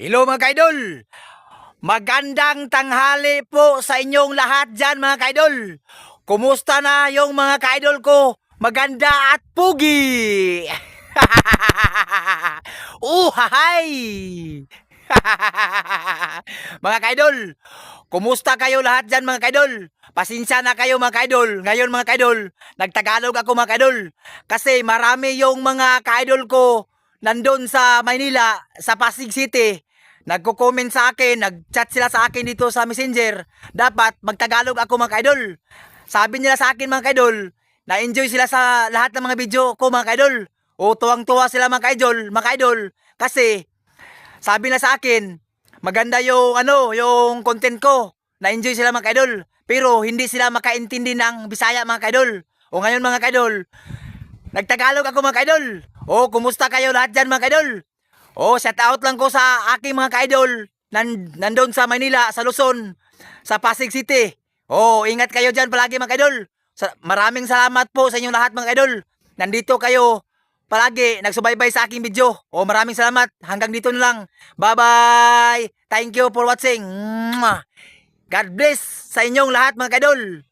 Hello mga kaidol! Magandang tanghali po sa inyong lahat dyan mga kaidol! Kumusta na yung mga kaidol ko? Maganda at pugi! Uhahay! Mga kaidol, kumusta kayo lahat dyan mga kaidol? Pasensya na kayo mga kaidol. Ngayon mga kaidol, nagtagalog ako mga kaidol. Kasi marami yung mga kaidol ko nandun sa Maynila, sa Pasig City. Nagko-comment sa akin, nag-chat sila sa akin dito sa Messenger. Dapat magtagalog ako mga kaidol. Sabi nila sa akin mga kaidol, na-enjoy sila sa lahat ng mga video ko mga kaidol. O tuwang-tuwa sila mga kaidol, kasi sabi na sa akin, maganda yung yung content ko. Na-enjoy sila mga kaidol, pero hindi sila makaintindi ng Bisaya mga kaidol. O ngayon mga kaidol, nagtagalog ako mga kaidol. O kumusta kayo lahat dyan mga kaidol? O shout out lang ko sa aking mga kaidol nandun sa Manila, sa Luzon, sa Pasig City. O ingat kayo dyan palagi mga kaidol. Maraming salamat po sa inyong lahat mga kaidol. Nandito kayo palagi nagsubaybay sa aking video. O maraming salamat. Hanggang dito na lang. Bye-bye. Thank you for watching. Mwah. God bless sa inyong lahat mga kaidol.